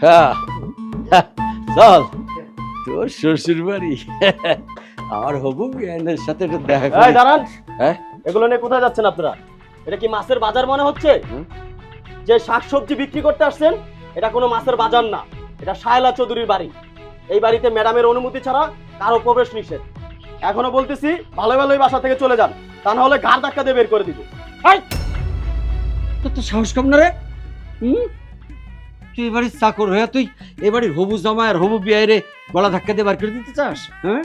হ্যাঁ চল তোর শ্বশুর বাড়ি আমার হবু বিয়ানের সাথে একটু দেখা এই করি। দাঁড়ান, হ্যাঁ এগুলো নিয়ে কোথায় যাচ্ছেন আপনারা? এটা কি মাছের বাজার মনে হচ্ছে? হুম। যে শাকসবজি বিক্রি করতে আসছেন এটা কোনো মাছের বাজার না, এটা শায়লা চৌধুরীর বাড়ি। এই বাড়িতে ম্যাডামের অনুমতি ছাড়া কারো প্রবেশ নিষেধ। এখনো বলতেছি ভালো ভালোই বাসা থেকে চলে যান, তা না হলে ঘাড় ধাক্কা দিয়ে বের করে দিব। তোর তো সাহস কম না রে। তুই এবারে চাকর হয়ে তুই এবারে হবু জামাই আর হবু বিয়ে রে গলা ধাক্কা দিয়ে বার করে দিতে চাস? হ্যাঁ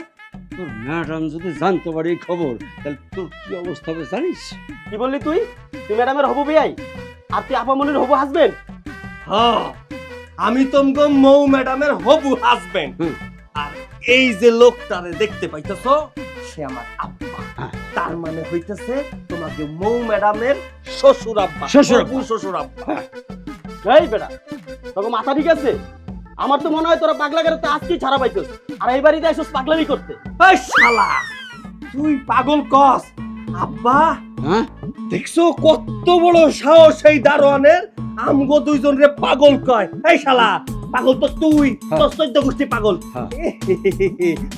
তোর ম্যাডাম যদি জানতে পারে এই খবর তাহলে তোর কি অবস্থা হবে জানিস? কি বললি তুই? তুই ম্যাডামের হবু বিয়াই আর তুই আপামনির হবু হাজবেন্ড? হ্যাঁ, আমি তোমগো মৌ ম্যাডামের হবু হাজবেন্ড। হুম। আর এই যে লোকটারে দেখতে পাইতেছ সে আমার আব্বা। হ্যাঁ। তার মানে হইতেছে তোমাকে মৌ ম্যাডামের শ্বশুর আব্বা, শ্বশুর আব্বা। হবু শ্বশুর আব্বা। এই বেটা, তোকে মাথা ঠিক আছে? আমার তো মনে হয় তোরা পাগলা গাড়িতে আজকেই ছাড়া পাইছস, আর এই বাড়িতে এসে পাগলামি করতে। এই শালা, তুই পাগল কস? আব্বা হ্যাঁ দেখছো কত বড় সাহস এই দারোয়ানের? আমগো দুইজন রে পাগল কয়। এই শালা, পাগল তো তুই, তোর 14 গোষ্ঠী পাগল। হ্যাঁ।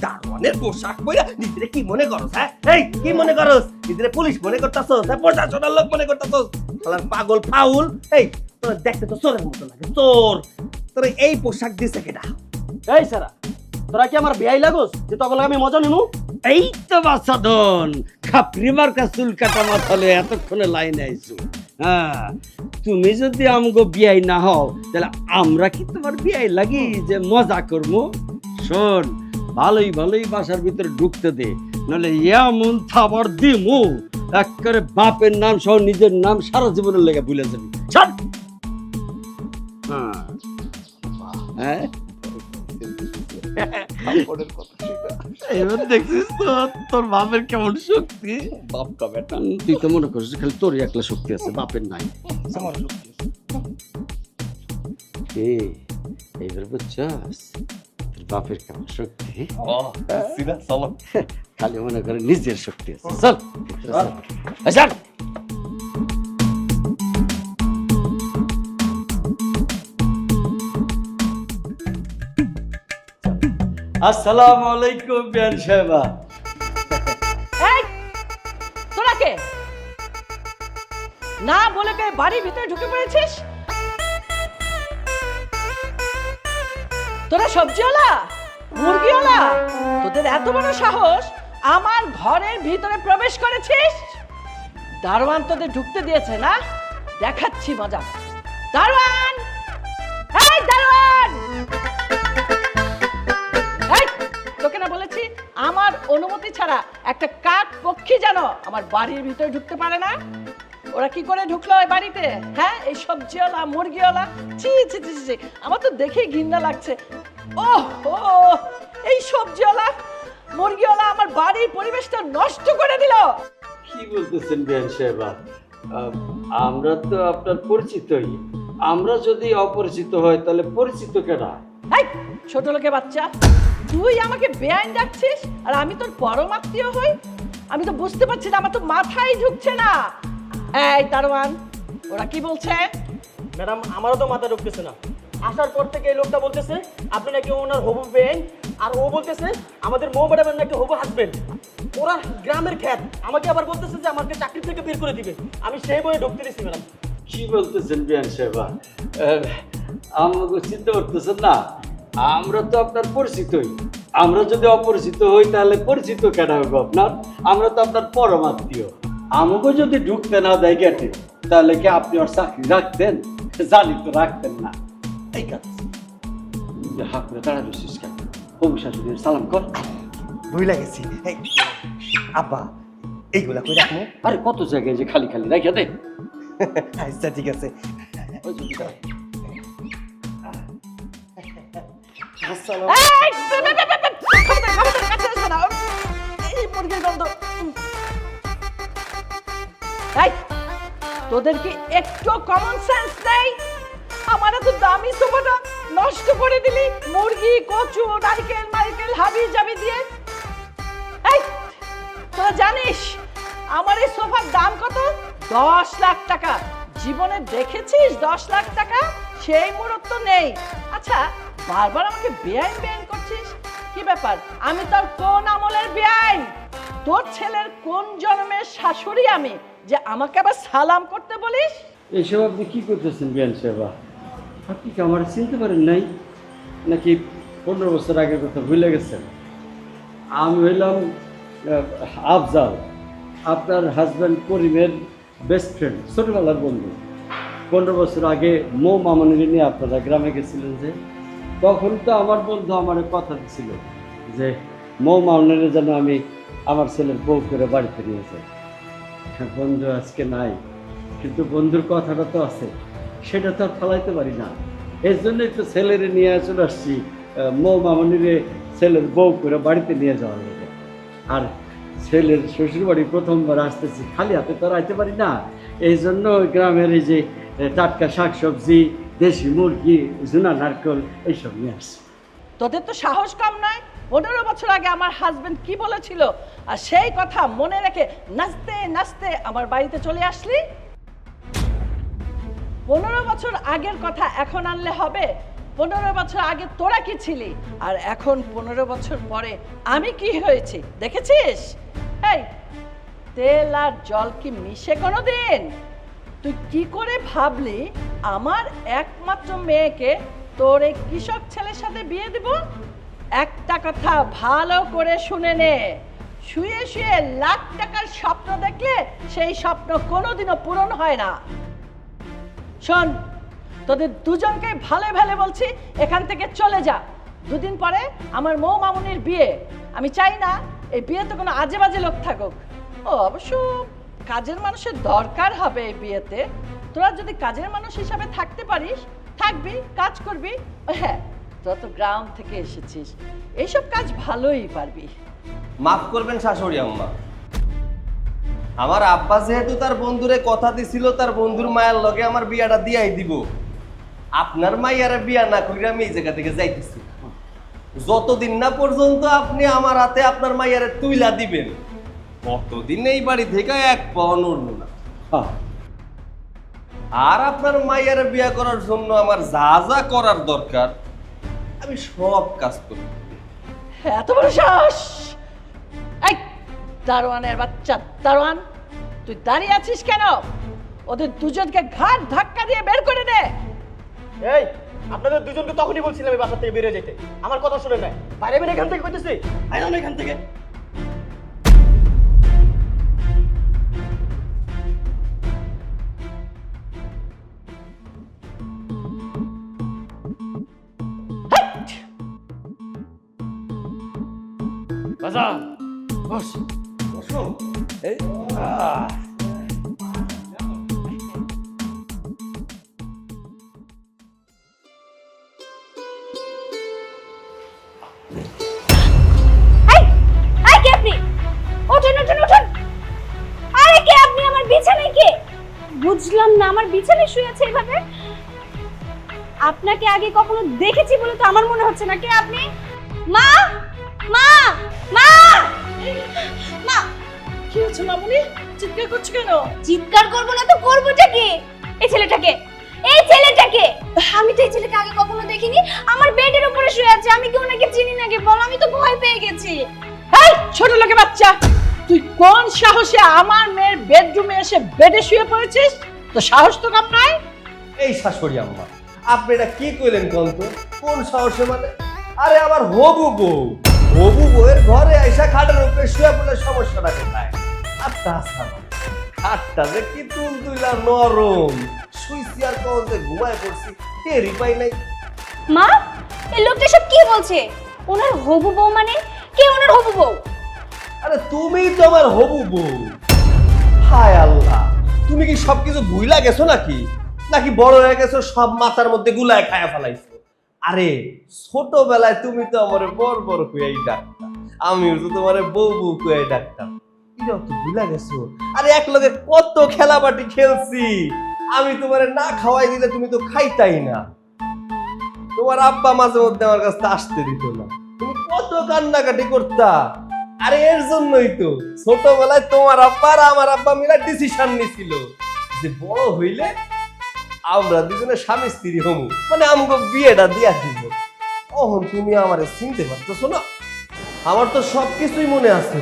দারোয়ানের পোশাক পরে নিজেরে কি মনে করস? হ্যাঁ, এই কি মনে করস? নিজেরে পুলিশ মনে করতাছস? হ্যাঁ, প্রশাসনের লোক মনে করতাছস? শালার পাগল ফাউল। এই তোর দেখতে তো চোরের মতো লাগে, চোর। তোর এই পোশাক দিছে কেডা? এই সারা, তোরা কি আমার বিয়াই লাগোস যে তখন আমি মজা নিমু? এই তো বাচ্চাদন খাপড়ি মার্কা চুল কাটা মাথালে এতক্ষণে লাইনে আইছো। হ্যাঁ তুমি যদি আমগো বিয়াই না হও তাহলে আমরা কি তোমার বিয়াই লাগি যে মজা করবো? শোন ভালোই ভালোই বাসার ভিতরে ঢুকতে দে, নাহলে এমন থাবার দিমু একেবারে বাপের নাম সহ নিজের নাম সারা জীবনের লেগে ভুলে যাবি। ছাড়। হ্যাঁ হ্যাঁ এবার দেখছিস তো তোর বাপের কেমন শক্তি? বাপ কা বেটা, তুই তো মনে করছিস খালি তোর একলা শক্তি আছে, বাপের নাই। এইবার বুঝছস তোর বাপের কেমন শক্তি? খালি মনে করে নিজের শক্তি আছে। চল চল। আসসালামু আলাইকুম বিয়ান সাহেবা। এই তোরা কে? না বলে কে বাড়ির ভিতরে ঢুকে পড়েছিস? তোরা সবজিওয়ালা, মুরগিওয়ালা, তোদের এত বড় সাহস আমার ঘরের ভিতরে প্রবেশ করেছিস? দারোয়ান তোদের ঢুকতে দিয়েছে না? দেখাচ্ছি মজা। দারোয়ান, এই দারোয়ান, এই তোকে না বলেছি আমার অনুমতি ছাড়া একটা কাক পক্ষী যেন আমার বাড়ির ভিতরে ঢুকতে পারে না? ওরা কি করে ঢুকলো এই বাড়িতে? হ্যাঁ, এই সবজিওয়ালা, মুরগিওয়ালা, ছি ছি ছি ছি, আমার তো দেখেই ঘৃণা লাগছে। ওহ ও, এই সবজিওয়ালা, মুরগিওয়ালা আমার বাড়ির পরিবেশটা নষ্ট করে দিল। কি বলতেছেন বিয়ান সাহেবা? আমরা তো আপনার পরিচিতই, আমরা যদি অপরিচিত হয় তাহলে পরিচিত কেনা? এই ছোট লোকে বাচ্চা, তুই আমাকে বেআইন ডাকছিস আর আমি তোর পরম আত্মীয় হই? আমি তো বুঝতে পারছি না, আমার তো মাথায় ঢুকছে না। এই দারোয়ান, ওরা কি বলছে? ম্যাডাম আমারও তো মাথা ঢুকতেছে না। আসার পর থেকে এই লোকটা বলতেছে আপনি নাকি ওনার হবু বেআইন, আর ও বলতেছে আমাদের মৌ ম্যাডামের নাকি হবু হাজবেন্ড। ওরা গ্রামের খ্যাত, আমাকে আবার বলতেছে যে আমাকে চাকরি থেকে বের করে দিবে। আমি সেই বয়ে ঢুকতে দিচ্ছি ম্যাডাম। কি বলতেছেন বিয়ান সাহেবা? আমাকে চিন্তা করতেছেন না? আমরা তো আপনার পরিচিতই, আমরা যদি অপরিচিত হই তাহলে পরিচিত কেন হবে আপনার? আমরা তো আপনার পরম আত্মীয়। আমাকে যদি ঢুকতে না দেয় গেটে তাহলে কি আপনি ওর চাকরি রাখতেন? জানি তো রাখতেন না। এই কাজ হাত করে দাঁড়া বসিস কেন? হবু শাশুড়ির সালাম কর। ভুল লাগেছি। এই আব্বা, এইগুলা কই রাখবো? আরে কত জায়গায় যে খালি খালি রেখে দে। আচ্ছা ঠিক আছে। ওই যে দিদা। আসসালাম। এই, খবরদার, কাছে আসবে না। এই মুরগির গন্ধ। এই, তোদের কি একটু কমন সেন্স নেই? আমার এত দামি সোফাটা নষ্ট করে দিলি মুরগি, কচু, নারকেল মারকেল হাবি জাবি দিয়ে। এই তোরা জানিস আমার এই সোফার দাম কত? 10 লাখ টাকা। জীবনে দেখেছিস 10 লাখ টাকা? সেই মুহূর্ত তো নেই। আচ্ছা, বারবার আমাকে বেআইন বেআইন করছিস, কি ব্যাপার? আমি তোর কোন আমলের বেআইন? তোর ছেলের কোন জন্মের শাশুড়ি আমি যে আমাকে আবার সালাম করতে বলিস? এইসব আপনি কি করতেছেন বিয়ান সাহেব? আপনি কি আমার চিনতে পারেন নাই, নাকি 15 বছর আগের কথা ভুলে গেছেন? আমি হইলাম আফজাল, আপনার হাজব্যান্ড করিমের বেস্ট ফ্রেন্ড, ছোটবেলার বন্ধু। 15 বছর আগে মৌ মামনিকে নিয়ে আপনারা গ্রামে গেছিলেন যে, তখন তো আমার বন্ধু আমার কথা দিছিল যে মৌ মামনিকে যেন আমি আমার ছেলের বউ করে বাড়িতে নিয়ে যাই। বন্ধু আজকে নাই, কিন্তু বন্ধুর কথাটা তো আছে, সেটা তো আর ফেলাইতে পারি না। এর জন্যই তো ছেলেরে নিয়ে চলে আসছি, মৌ মামনিরে ছেলের বউ করে বাড়িতে নিয়ে যাওয়া যাবে। আর ছেলের শ্বশুরবাড়ি প্রথমবার আসতেছি, খালি হাতে তো আর আইতে পারি না। এই জন্য ওই গ্রামের এই যে টাটকা শাকসবজি, দেশি মুরগি, জুনা নারকেল এইসব নিয়ে আসছি। তোদের তো সাহস কম নয়। 15 বছর আগে আমার হাজবেন্ড কি বলেছিল, আর সেই কথা মনে রেখে নাচতে নাচতে আমার বাড়িতে চলে আসলি। 15 বছর আগের কথা এখন আনলে হবে? 15 বছর আগে তোরা কি ছিলি, আর এখন 15 বছর পরে আমি কি হয়েছি দেখেছিস? এই, তেল আর জল কি মিশে কোনোদিন? তুই কি করে ভাবলি আমার একমাত্র মেয়েকে তোর এই কৃষক ছেলের সাথে বিয়ে দিব? একটা কথা ভালো করে শুনে নে, শুয়ে শুয়ে লাখ টাকার স্বপ্ন দেখলে সেই স্বপ্ন কোনোদিনও পূরণ হয় না। শোন, তোদের দুজনকে ভালো ভালো বলছি, এখান থেকে চলে যা। দুদিন পরে আমার মৌ মামুনির বিয়ে, আমি চাই না এই বিয়েতে কোনো আজে বাজে লোক থাকুক। ও অবশ্য কাজের মানুষের দরকার হবে এই বিয়েতে। তোরা যদি কাজের মানুষ হিসাবে থাকতে পারিস, থাকবি, কাজ করবি। হ্যাঁ, তোরা তো গ্রাম থেকে এসেছিস, এইসব কাজ ভালোই পারবি। মাফ করবেন শাশুড়ি আম্মা, আমার আব্বা যেহেতু তার বন্ধুরে কথা দিছিল তার বন্ধুর মায়ের লগে আমার বিয়াটা দিয়াই দিব, আপনার মাইয়ারে বিয়া না কইরা আমি এই জায়গা থেকে যাইতেছি। যতদিন না পর্যন্ত আপনি আমার হাতে আপনার মাইয়ারে তুইলা দিবেন, ততদিন এই বাড়ি থেকে এক পাও নড়ব না। হ্যাঁ, আর আপনার মাইয়ারে বিয়া করার জন্য আমার যা যা করার দরকার আমি সব কাজ করি। এত বড় সাহস! এই দারোয়ানের বাচ্চা দারোয়ান, তুই দাঁড়িয়ে আছিস কেন? ওদের দুজনকে ঘাট ধাক্কা দিয়ে বের করে দে। এই, আপনাদের দুজনকে তখনই বলছিলাম এই বাসা থেকে বেরিয়ে যেতে, আমার কথা শুনে নাই। বাইরে বের এখান থেকে কইতেছি, আইন এখান থেকে। বাজান বস। এই কে আপনি? ওঠেন ওঠেন ওঠেন। আরে কে আপনি? আমার বিছানায় কে? বুঝলাম না, আমার বিছানায় শুয়ে আছে এভাবে। আপনাকে আগে কখনো দেখেছি বলে তো আমার মনে হচ্ছে না। কে আপনি? মা মা মা মা! কি হচ্ছে মামুনি? চিৎকার করছো কেন? চিৎকার করবো না তো করবোটা কি? এই ছেলেটাকে, এই ছেলেটাকে! আমি তো এই ছেলেকে আগে কখনো দেখিনি। আমার বেডের উপরে শুয়ে আছে, আমি কি ওনাকে চিনি নাকি বল? আমি তো ভয় পেয়ে গেছি। এই ছোট লোকের বাচ্চা, তুই কোন সাহসে আমার মেয়ের বেডরুমে এসে বেডে শুয়ে পড়েছিস? তো সাহস তো কম নয়। এই শাশুড়ি আম্মা, আপনি এটা কি কইলেন কোন তো? কোন সাহসে মানে? আরে আমার হবু বউ, হবু বউয়ের ঘরে আইসা খাটের উপরে শুয়ে পড়লে সমস্যাটা কোথায়? আর তাছাড়া খাটটা যে কি তুলতুলা নরম, শুইছি আর কখন যে ঘুমায় পড়ছি টেরই পাই নাই। মা, এই লোকটা সব কি বলছে? ওনার হবু বউ মানে কে? ওনার হবু বউ? আরে তুমিই তো আমার হবু বউ। হায় আল্লাহ, তুমি কি সবকিছু ভুইলা গেছো নাকি? নাকি বড় হয়ে গেছো সব মাথার মধ্যে গুলায় খায়া ফেলাইছো? আরে ছোটবেলায় তুমি তো আমারে বড় বড় কইয়াই ডাকতা, আমিও তো তোমারে বউ বউ কইয়াই ডাকতাম। এটাও তো ভুলা গেছো? আরে এক লগে কত খেলাবাটি খেলছি, আমি তোমারে না খাওয়াই দিলে তুমি তো খাইতাই না। তোমার আব্বা মাঝে মধ্যে আমার কাছে আসতে দিত না, তুমি কত কান্নাকাটি করতা। আরে এর জন্যই তো ছোটবেলায় তোমার আব্বা আর আমার আব্বা মিলা ডিসিশন নিছিল যে বড় হইলে আমরা দুজনে স্বামী স্ত্রী হমু, মানে আমাকে বিয়েটা দিয়া দিব। অহন তুমি আমারে চিনতে পারতেছো না? আমার তো সবকিছুই মনে আছে।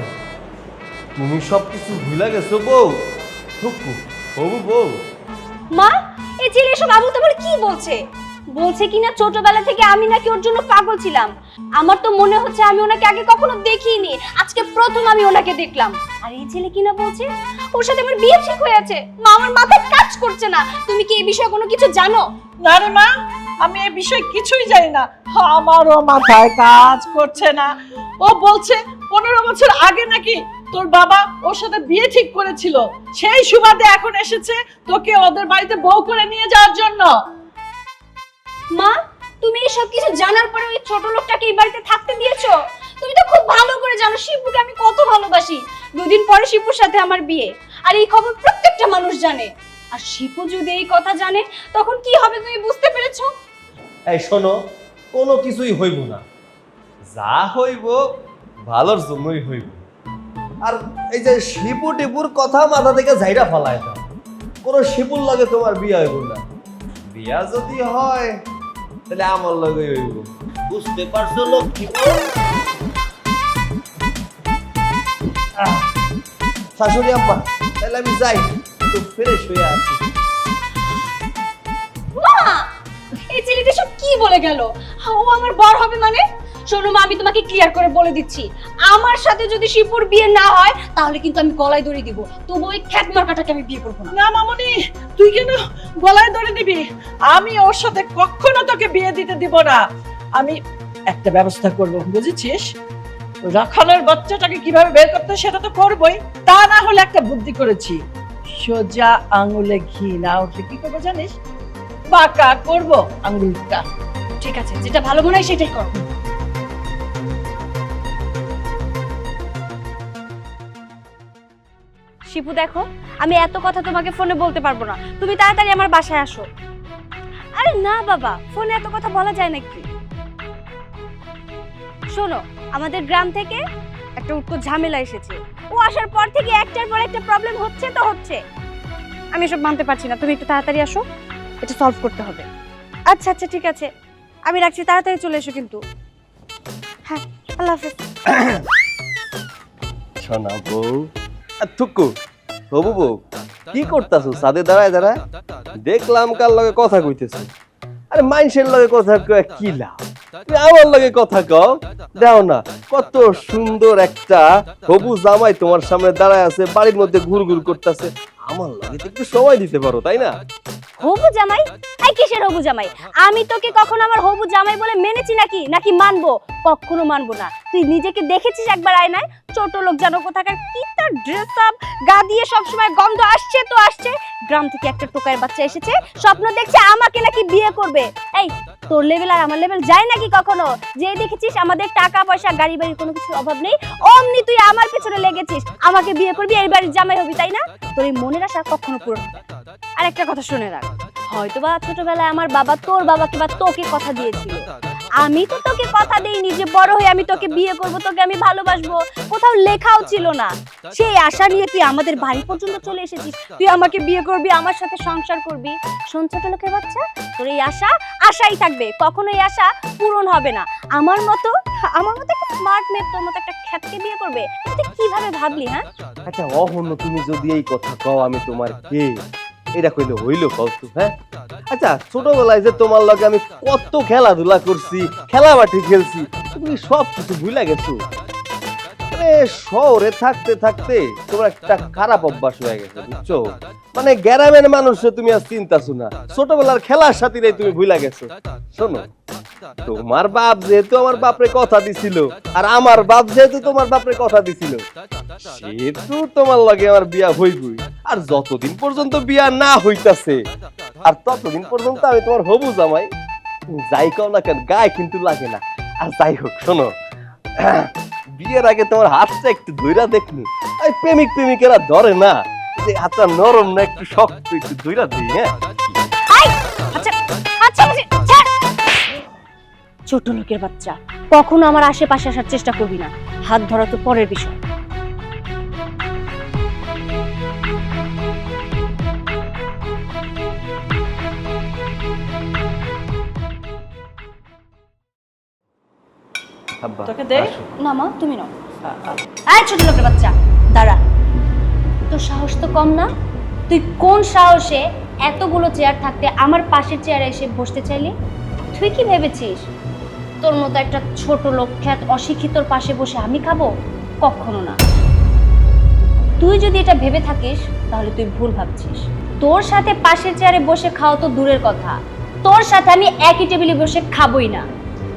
তুমি সবকিছু ভুলে গেছো বউ। টুকু হবু বউ। মা, এই ছেলে এসব আবল তাবল কি বলছে? বলছে কিনা ছোটবেলা থেকে আমি নাকি ওর জন্য পাগল ছিলাম। আমার তো মনে হচ্ছে আমি ওনাকে আগে কখনো দেখিনি, আজকে প্রথম আমি ওনাকে দেখলাম। আর এই ছেলে কিনা বলছে ওর সাথে আমার বিয়ে ঠিক হয়ে আছে। মা, আমার মাথায় কাজ করছে না। তুমি কি এই বিষয়ে কোনো কিছু জানো? না রে মা, আমি এই বিষয়ে কিছুই জানি না। আমারও মাথায় কাজ করছে না। ও বলছে 15 বছর আগে নাকি তোর বাবা ওর সাথে বিয়ে ঠিক করেছিল, সেই সুবাদে এখন এসেছে তোকে ওদের বাড়িতে বউ করে নিয়ে যাওয়ার জন্য। মা, তুমি এই সব কিছু জানার পরে ওই ছোট লোকটাকে এই বাড়িতে থাকতে দিয়েছো? তুমি তো খুব ভালো করে জানো শিপুকে আমি কত ভালোবাসি। দুদিন পরে শিপুর সাথে আমার বিয়ে, আর এই খবর প্রত্যেকটা মানুষ জানে। আর শিপু যদি এই কথা জানে তখন কি হবে তুমি বুঝতে পেরেছো? এই শোনো, কোনো কিছুই হইব না। যা হইব ভালোর জন্যই হইব। আর এই যে শিপু টিপুর কথা মাথা থেকে যাইরা ফেলায় দাও। কোনো শিপুর লাগে তোমার বিয়ে হইব না। বিয়া যদি হয় তাহলে আমার লগে হইব। বুঝতে পারছো লক্ষ্মী? শাশুড়ি আম্মা, তাহলে আমি যাই, একটু ফ্রেশ হয়ে আসি। মা, এই ছেলেটা সব কি বলে গেল? ও আমার বর হবে মানে? শোনো মা, আমি তোমাকে ক্লিয়ার করে বলে দিচ্ছি, আমার সাথে যদি শিপুর বিয়ে না হয় তাহলে কিন্তু আমি গলায় দড়ি দিব। তবু ওই খ্যাত মার্কাটাকে আমি বিয়ে করবো না। না মামনি, তুই কেন গলায় ধরে দিবি? আমি ওর সাথে কখনো তোকে বিয়ে দিতে দিব না। আমি একটা ব্যবস্থা করব, বুঝেছিস? রাখালের বাচ্চাটাকে কিভাবে বের করতে সেটা তো করবই, তা না হলে একটা বুদ্ধি করেছি। সোজা আঙুলে ঘি না উঠলে কি করবো জানিস? বাঁকা করব আঙুলটা। ঠিক আছে, যেটা ভালো মনে হয় সেটাই করো। শিপু দেখো, আমি এত কথা তোমাকে ফোনে বলতে পারবো না, তুমি তাড়াতাড়ি আমার বাসায় আসো। আরে না বাবা, ফোনে এত কথা বলা যায় নাকি? শোনো, আমাদের গ্রাম থেকে একটা উটকো ঝামেলা এসেছে। ও আসার পর থেকে একটার পর একটা প্রবলেম হচ্ছে তো হচ্ছে। আমি এসব মানতে পারছি না, তুমি একটু তাড়াতাড়ি আসো, এটা সলভ করতে হবে। আচ্ছা আচ্ছা ঠিক আছে, আমি রাখছি, তাড়াতাড়ি চলে এসো কিন্তু। হ্যাঁ, আল্লাহ হাফেজ। শোনা বউ। আর থুকু হবু বউ, কি করতেছো সাদে দাঁড়ায় দাঁড়ায়? দেখলাম কার লগে কথা কইতেছো। আরে মানুষের লগে কথা কয় কি লাভ? তুমি আমার লগে কথা কও। দাও না, কত সুন্দর একটা হবু জামাই তোমার সামনে দাঁড়ায় আছে, বাড়ির মধ্যে ঘুরঘুর করতেছে। আমার লগে তো একটু সময় দিতে পারো, তাই না? হবু জামাই? এই কিসের হবু জামাই? আমি তোকে কখনো আমার হবু জামাই বলে মেনেছি নাকি? নাকি মানবো? কখনো মানবো না। তুই নিজেকে দেখেছিস একবার আয়নায়? ছোট লোক জানো কোথাকার, কি তার ড্রেস আপ, গা দিয়ে সবসময় গন্ধ আসছে তো আসছে। গ্রাম থেকে একটা টোকাইয়ের বাচ্চা এসেছে, স্বপ্ন দেখছে আমাকে নাকি বিয়ে করবে। এই, তোর লেভেল আর আমার লেভেল যায় নাকি কখনো? যে দেখেছিস আমাদের টাকা পয়সা গাড়ি বাড়ির কোনো কিছু অভাব নেই, অমনি তুই আমার পেছনে লেগেছিস, আমাকে বিয়ে করবি, এই বাড়ির জামাই হবি, তাই না? তোর এই মনের আশা কখনো পূরণ হবে না। আর একটা কথা শুনে রাখ, হয়তোবা ছোটবেলায় আমার বাবা তোর বাবাকে বা তোকে কথা দিয়েছিল, আমি তো তোকে কথা দেইনি যে বড় হয়ে আমি তোকে বিয়ে করব, তোকে আমি ভালোবাসবো। কোথাও লেখাও ছিল না। সেই আশা নিয়ে তুই আমাদের বাড়ি পর্যন্ত চলে এসেছিস, তুই আমাকে বিয়ে করবি, আমার সাথে সংসার করবি। শোন ছোট লোকের বাচ্চা, তোর এই আশা আশাই থাকবে, কখনো এই আশা পূরণ হবে না। আমার মতো একটা স্মার্ট মেয়ে তোর মতো একটা খ্যাতকে বিয়ে করবে, তুই কিভাবে ভাবলি? হ্যাঁ, আচ্ছা অহন্য তুমি যদি এই কথা কও আমি তোমার কে, এটা কইলে হইলো কত? হ্যাঁ, আচ্ছা ছোটবেলায় যে তোমার লগে আমি কত খেলাধুলা করছি, খেলাবাটি খেলছি, তুমি সব কিছু ভুলে গেছো। মানে শহরে থাকতে থাকতে তোমার একটা খারাপ অভ্যাস হয়ে গেছে, বুঝছো? মানে গ্রামের মানুষে তুমি আর চিন্তাছো না, ছোটবেলার খেলার সাথীরাই তুমি ভুলে গেছো। শোনো, তোমার বাপ যেহেতু আমার বাপরে কথা দিছিল, আর আমার বাপ যেহেতু তোমার বাপরে কথা দিছিল, সেহেতু তোমার লগে আমার বিয়া হইবই। আর যতদিন পর্যন্ত বিয়া না হইতাছে, আর ততদিন পর্যন্ত আমি তোমার হবু জামাই। যাই কও না কেন, গায়ে কিন্তু লাগে না। আর যাই হোক শোনো, বিয়ের আগে তোমার হাতটা একটু ধইরা দেখনি। এই প্রেমিক প্রেমিকেরা ধরে না, যে হাতটা নরম না একটু শক্ত, একটু ধইরা দিই। হ্যাঁ, আচ্ছা আচ্ছা ছাড়। ছোট লোকের বাচ্চা, কখনো আমার আশেপাশে আসার চেষ্টা করবি না। হাত ধরা তো পরের বিষয়। আব্বা তোকে দে আসো। না মা তুমি নাও আয় ছোট লোকের বাচ্চা দাঁড়া তোর সাহস তো কম না তুই কোন সাহসে এতগুলো চেয়ার থাকতে আমার পাশের চেয়ারে এসে বসতে চাইলি তুই কি ভেবেছিস তোর মতো একটা ছোট লোক খ্যাত অশিক্ষিতর পাশে বসে আমি খাবো কখনো না তুই যদি এটা ভেবে থাকিস তাহলে তুই ভুল ভাবছিস তোর সাথে পাশের চেয়ারে বসে খাওয়া তো দূরের কথা তোর সাথে আমি একই টেবিলে বসে খাবোই না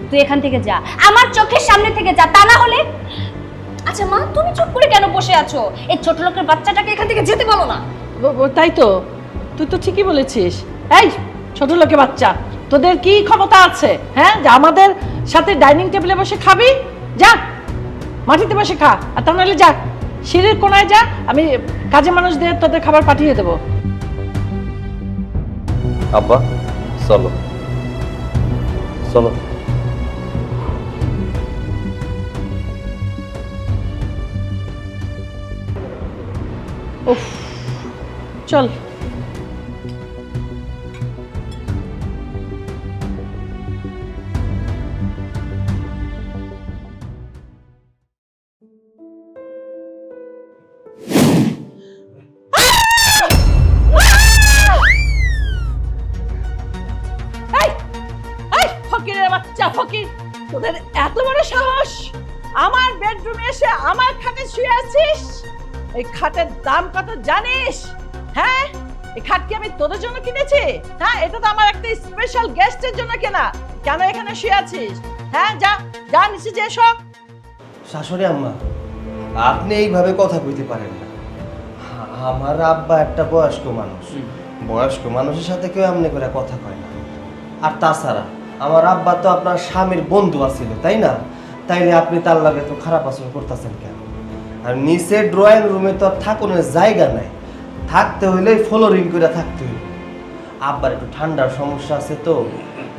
তুই এখান থেকে যা আমার চোখের সামনে থেকে যা তা না হলে আচ্ছা মা তুমি চুপ করে কেন বসে আছো এই ছোট লোকের বাচ্চাটাকে এখান থেকে যেতে বলো না তাই তো তুই তো ঠিকই বলেছিস এই ছোট লোকে বাচ্চা তোদের কি ক্ষমতা আছে হ্যাঁ যে আমাদের সাথে ডাইনিং টেবিলে বসে খাবি যা মাটিতে বসে খা আর তা নাহলে যা সিঁড়ির কোনায় যা আমি কাজে মানুষদের তোদের খাবার পাঠিয়ে দেবো আব্বা চলো চলো উফ চল এই এই ফকিরের বাচ্চা ফকির তোদের এত বড় সাহস আমার বেডরুমে এসে আমার খাটে শুয়ে আছিস এই খাটের দাম কত জানিস হ্যাঁ এই খাট কি আমি তোদের জন্য কিনেছি হ্যাঁ এটা তো আমার একটা স্পেশাল গেস্টের জন্য কেনা কেন এখানে শুয়ে আছিস হ্যাঁ যা যা নিচে যে সব শাশুড়ি আম্মা আপনি এইভাবে কথা কইতে পারেন না আমার আব্বা একটা বয়স্ক মানুষ বয়স্ক মানুষের সাথে কেউ এমনি করে কথা কয় না আর তাছাড়া আমার আব্বা তো আপনার স্বামীর বন্ধু আছিল তাই না তাইলে আপনি তার লাগে তো খারাপ আচরণ করতেছেন কেন আর নিচে ড্রয়িং রুমে তো আর থাকুনের জায়গা নাই থাকতে হইলে ফ্লোরিং করে থাকতে হইব আব্বার একটু ঠান্ডার সমস্যা আছে তো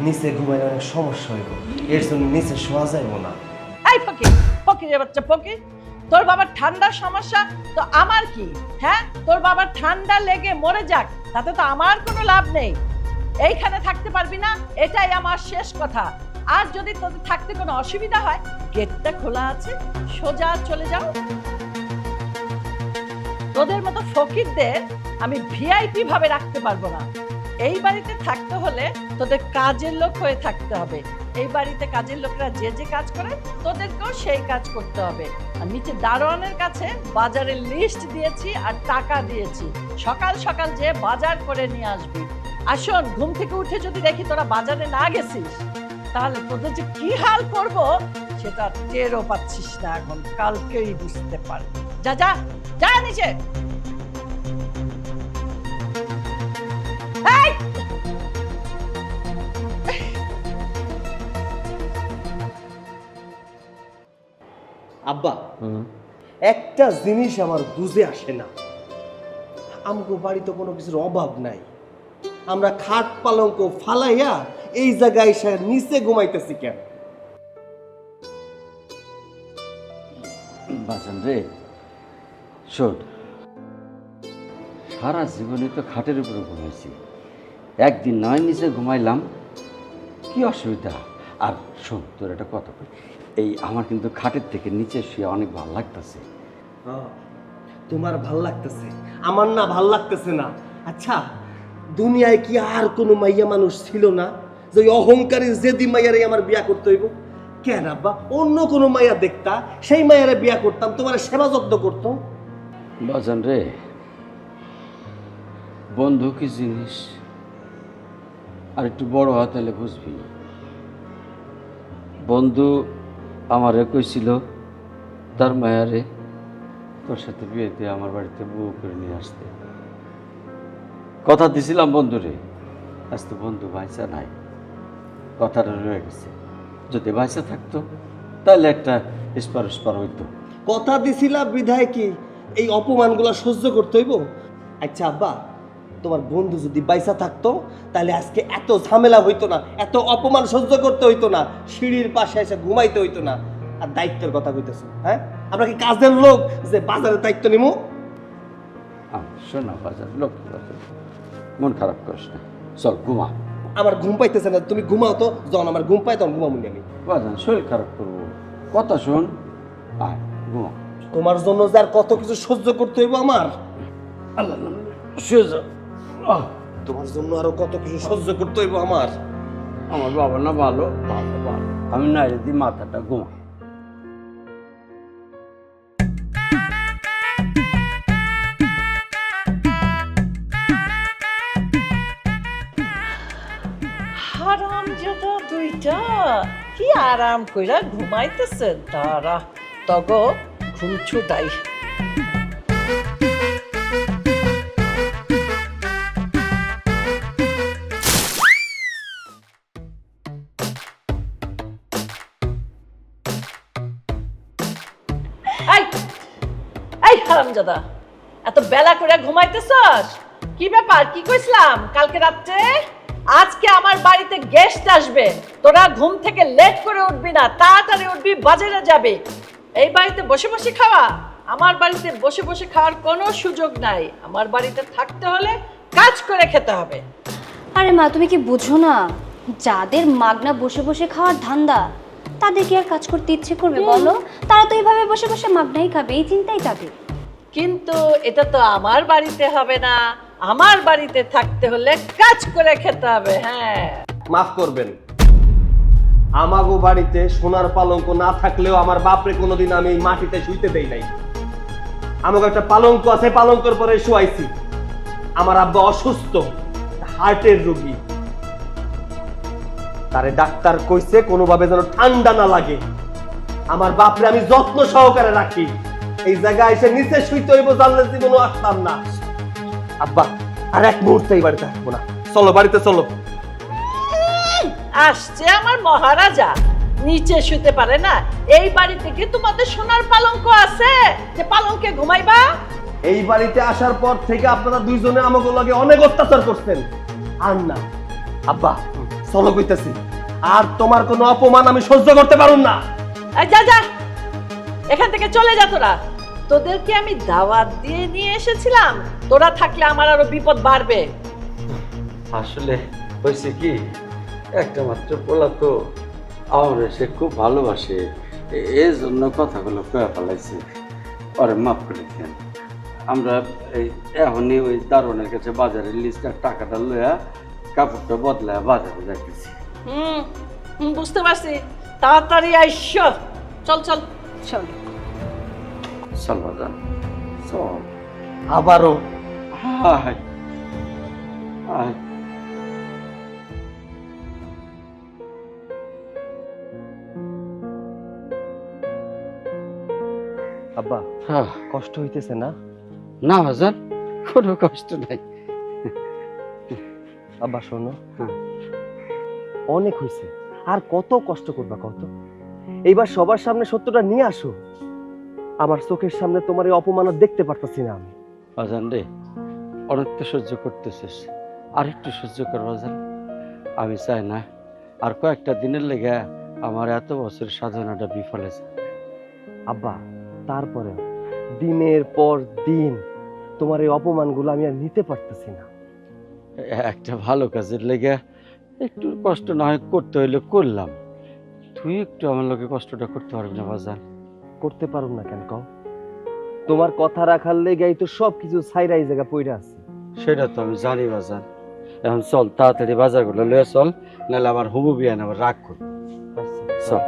নিচে ঘুমাইলে অনেক সমস্যা হইব এর জন্য নিচে শোয়া যাইব না এই ফকির ফকিরের বাচ্চা ফকির তোর বাবার ঠান্ডার সমস্যা তো আমার কি হ্যাঁ তোর বাবার ঠান্ডা লেগে মরে যাক তাতে তো আমার কোনো লাভ নেই এইখানে থাকতে পারবি না এটাই আমার শেষ কথা আর যদি তোদের থাকতে কোনো অসুবিধা হয় গেটটা খোলা আছে সোজা চলে যাও তোদের মতো ফকিরদের আমি ভিআইপি ভাবে রাখতে পারবো না এই বাড়িতে থাকতে হলে তোদের কাজের লোক হয়ে থাকতে হবে এই বাড়িতে কাজের লোকরা যে যে কাজ করে তোদেরকেও সেই কাজ করতে হবে আর নিচে দারোয়ানের কাছে বাজারের লিস্ট দিয়েছি আর টাকা দিয়েছি সকাল সকাল যে বাজার করে নিয়ে আসবি আর শোন ঘুম থেকে উঠে যদি দেখি তোরা বাজারে না গেছিস তাহলে তোদের যে কি হাল করব সেটা টেরও পাচ্ছিস না এখন কালকেই বুঝতে পারবি যা যা যা নিচে এই! আব্বা একটা জিনিস আমার বুঝে আসে না আমগো বাড়িতে কোনো কিছুর অভাব নাই আমরা খাট পালঙ্ক ফালাইয়া এই জায়গায় এসে নিচে ঘুমাইতেছি কেন বাঁচান রে শোন সারা জীবনে তো খাটের উপরে ঘুমাইছি একদিন নয় নিচে ঘুমাইলাম কি অসুবিধা আর শোন তোর একটা কথা কই এই আমার কিন্তু খাটের থেকে নিচে শুয়ে অনেক ভালো লাগতেছে তোমার ভাল লাগতেছে আমার না ভাল লাগতেছে না আচ্ছা দুনিয়ায় কি আর কোনো মাইয়া মানুষ ছিল না যে ওই অহংকারী জেদি মাইয়ারে আমার বিয়া করতে হইব কেন আব্বা অন্য কোনো মাইয়া দেখতা সেই মাইয়ারে বিয়া করতাম তোমার সেবা যত্ন করতো বাজান রে বন্ধু কি জিনিস আর একটু বড় হয় তাহলে বুঝবি বন্ধু আমারে কইছিল তার মায়ারে তোর সাথে বিয়েতে আমার বাড়িতে বউ করে নিয়ে আসতে কথা দিছিলাম বন্ধুরে আজ তো বন্ধু ভাইসা নাই কথাটা রয়ে গেছে যদি ভাইসা থাকতো তাহলে একটা স্পার হইতো কথা দিছিলা বিধায় কি এই অপমানগুলো সহ্য করতে হইব আচ্ছা আব্বা তোমার বন্ধু যদি বাইসা থাকতো তাহলে আজকে এত ঝামেলা হইতো না এত অপমান সহ্য করতে হইতো না সিঁড়ির পাশে এসে ঘুমাইতে হইতো না আর দায়িত্বের কথা কইতেছো হ্যাঁ আমরা কি কাজের লোক যে বাজারের দায়িত্ব নিমু শোনা বাজার লোক বাজার মন খারাপ করিস না চল ঘুমা আমার ঘুম পাইতেছে না তুমি ঘুমাও তো যখন আমার ঘুম পাই তখন ঘুমাবো আমি বাজান শরীর খারাপ করবো কথা শোন, আয় ঘুমা। তোমার জন্য যে আর কত কিছু সহ্য করতে হইব আমার, আল্লাহ শুয়ে যা। আহ, তোমার জন্য আরো কত কিছু সহ্য করতে হইব আমার। আমার বাবা না ভালো, ভালো ভালো, আমি না যদি মাথাটা ঘুমা। হারামজাদা দুইটা কি আরাম কইরা ঘুমাইতেছে, তারা তগ ঘুম ছুটাই। এই এই হারামজাদা, এত বেলা করে ঘুমাইতেছস? কি ব্যাপার, কি কইছিলাম কালকে রাত্রে? আজকে আমার বাড়িতে গেস্ট আসবে, তোরা ঘুম থেকে লেট করে উঠবি না, তাড়াতাড়ি উঠবি, বাজারে যাবে। এই বাড়িতে বসে বসে খাওয়া? আমার বাড়িতে বসে বসে খাওয়ার কোনো সুযোগ নাই। আমার বাড়িতে থাকতে হলে কাজ করে খেতে হবে। আরে মা, তুমি কি বুঝো না, যাদের মাগনা বসে বসে খাওয়ার ধান্দা তাদের কি আর কাজ করতে ইচ্ছে করবে বলো? তারা তো এইভাবে বসে বসে মাগনাই খাবে, এই চিন্তাই তাদের। কিন্তু এটা তো আমার বাড়িতে হবে না, আমার বাড়িতে থাকতে হলে কাজ করে খেতে হবে। হ্যাঁ, মাফ করবেন, আমাগো বাড়িতে সোনার পালঙ্ক না থাকলেও আমার বাপরে কোনোদিন আমি এই মাটিতে শুইতে দেই নাই। আমাকে একটা পালঙ্ক আছে, পালঙ্কের পরে শুয়াইছি। আমার আব্বা অসুস্থ, হার্টের রোগী, তারে ডাক্তার কইছে কোনোভাবে যেন ঠান্ডা না লাগে। আমার বাপরে আমি যত্ন সহকারে রাখি। এই জায়গায় এসে নিচে শুইতে হইব জানলে জীবনও আসতাম না। আব্বা আর এক মুহূর্তে এই বাড়িতে আসবো না, চলো বাড়িতে চলো। আসছে আমার মহারাজা, নিচে শুতে পারে না? এই বাড়িতে কি তোমাদের সোনার পালঙ্ক আছে যে পালঙ্কে ঘুমাইবা? এই বাড়িতে আসার পর থেকে আপনারা দুইজনে আমাকে লাগে অনেক অত্যাচার করছেন। আর না আব্বা, চলো কইতেছি, আর তোমার কোনো অপমান আমি সহ্য করতে পারুম না। এই যা যা, এখান থেকে চলে যা তোরা। তোদেরকে আমি দাওয়াত দিয়ে নিয়ে এসেছিলাম, তোরা থাকলে আমার আরো বিপদ বাড়বে। আসলে হয়েছে কি, একটা মাত্র পোলা তো, আমার সে খুব ভালোবাসে, এই জন্য কথাগুলো কয়ে ফেলাইছে। পরে মাফ করে দেন। আমরা এই এখনই ওই দারোয়ানের কাছে বাজারের লিস্টার টাকাটা লইয়া কাপড়টা বদলায় বাজারে যাইতেছি। বুঝতে পারছি, তাড়াতাড়ি আইসো। চল চল চল চল বাজান, চল। আবারও হায় হায়, আব্বা হ্যাঁ। কষ্ট হইতেছে না? না বাজান, কোনো কষ্ট নাই। আব্বা শোনো, হ্যাঁ। অনেক হয়েছে, আর কত কষ্ট করবা কত? এইবার সবার সামনে সত্যটা নিয়ে আসো। আমার চোখের সামনে তোমার এই অপমান আর দেখতে পারতেছি না আমি। বাজান রে, অনেক তো সহ্য করতেছিস, আর একটু সহ্য কর বাজান। আমি চাই না আর কয়েকটা দিনের লেগে আমার এত বছর সাধনাটা বিফলে যায়। আব্বা তারপরে দিনের পর দিন তোমার এই অপমানগুলো আমি আর নিতে পারতেছি না। একটা ভালো কাজের লেগে একটু কষ্ট না হয় করতে হইলে করলাম, তুই একটু আমার লোকে কষ্টটা করতে পারবি না বাজান? করতে পারুম না কেন কও? তোমার কথা রাখার লেগেই তো সবকিছু ছাইরা এই জায়গা পইরা আছে। সেটা তো আমি জানি বাজান। এখন চল তাড়াতাড়ি বাজারগুলো লয়ে চল, নাহলে আমার হবু বিয়ান আবার রাগ করবে। চল।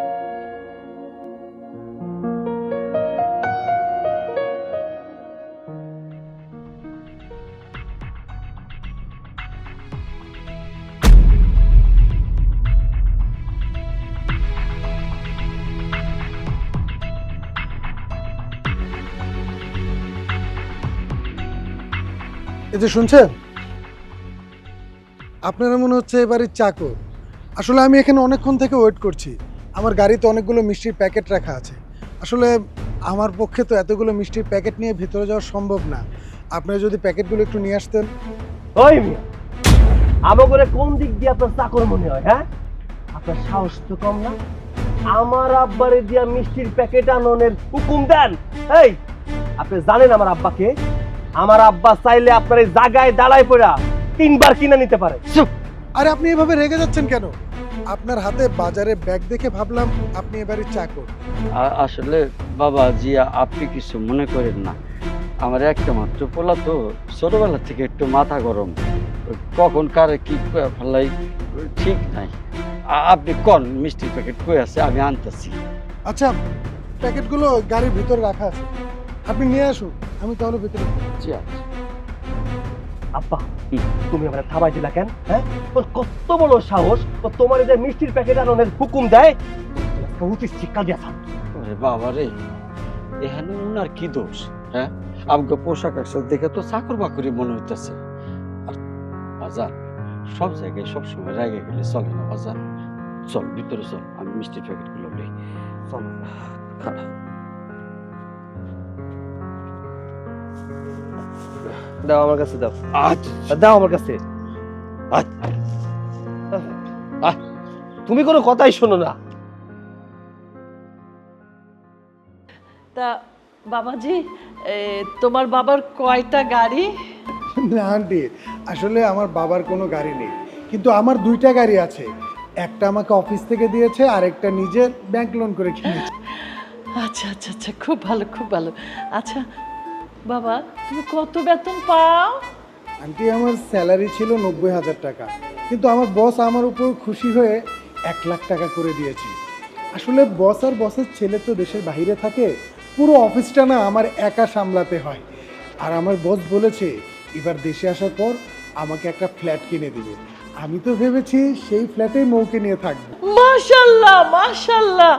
এই যে শুনছেন, আপনারা মনে হচ্ছে এই বাড়ির চাকর। আসলে আমি এখানে অনেকক্ষণ থেকে ওয়েট করছি। আমার গাড়িতে অনেকগুলো মিষ্টির প্যাকেট রাখা আছে। আসলে আমার পক্ষে তো এতগুলো মিষ্টির প্যাকেট নিয়ে ভেতরে যাওয়া সম্ভব না। আপনারা যদি প্যাকেটগুলো একটু নিয়ে আসতেন। ওই মিয়া, আমাকে কোন দিক দিয়ে আপনার চাকর মনে হয়? হ্যাঁ, আপনার সাহস তো কম না। আমার আব্বারে দিয়া মিষ্টির প্যাকেট আননের হুকুম দেন? এই, আপনি জানেন আমার আব্বাকে? আমার আব্বা চাইলে আপনার এই জায়গায় দাঁড়ায় পড়া 3 বার কিনে নিতে পারে। আরে আপনি এভাবে রেগে যাচ্ছেন কেন? আপনার হাতে বাজারে ব্যাগ দেখে ভাবলাম আপনি এবারে চাকর। আসলে বাবা জি, আপনি কিছু মনে করেন না, আমার একটা মাত্র পোলা তো, ছোটবেলা থেকে একটু মাথা গরম, কখন কারে কি ফেলাই ঠিক নাই। আপনি কোন মিষ্টির প্যাকেট কই আছে, আমি আনতেছি। আচ্ছা, প্যাকেটগুলো গাড়ির ভিতরে রাখা আছে, আপনি নিয়ে আসুন, আমি তাহলে ভিতরে। জি আচ্ছা। আব্বা তুমি আমার থামাই দিলা কেন? হ্যাঁ, ওর কত বড় সাহস, ও তোমার এই যে মিষ্টির প্যাকেট আননের হুকুম দেয়, উচিত শিক্ষা দিয়েছ। ওরে বাবা রে, এখানে ওনার কি দোষ? হ্যাঁ, আমাকে পোশাক আশাক দেখে তো চাকর বাকরি মনে হইতেছে। আর বাজার সব জায়গায় সবসময় রেগে গেলে চলে না বাজার। চল ভিতরে চল, আমি মিষ্টির প্যাকেটগুলো নেই। চলো দাও আমার কাছে, দাও দাও আমার কাছে। তুমি কোনো কথাই শোনো না। তা বাবাজি, তোমার বাবার কয়টা গাড়ি? না আন্টি, আসলে আমার বাবার কোনো গাড়ি নেই, কিন্তু আমার 2টা গাড়ি আছে। একটা আমাকে অফিস থেকে দিয়েছে, আর একটা নিজের ব্যাংক লোন করে কিনেছে। আচ্ছা আচ্ছা আচ্ছা, খুব ভালো খুব ভালো। আচ্ছা বাবা, তুমি কত বেতন পাও? আন্টি, আমার স্যালারি ছিল 90,000 টাকা, কিন্তু আমার বস আমার উপর খুশি হয়ে 1 লাখ টাকা করে দিয়েছে। আসলে বস আর বসের ছেলে তো দেশের বাইরে থাকে, পুরো অফিসটা না আমার একা সামলাতে হয়। আর আমার বস বলেছে এবার দেশে আসার পর আমাকে একটা ফ্ল্যাট কিনে দিবে। আমি তো ভেবেছি সেই ফ্ল্যাটেই মৌকে নিয়ে থাকবো। মাশাল্লাহ মাশাল্লাহ,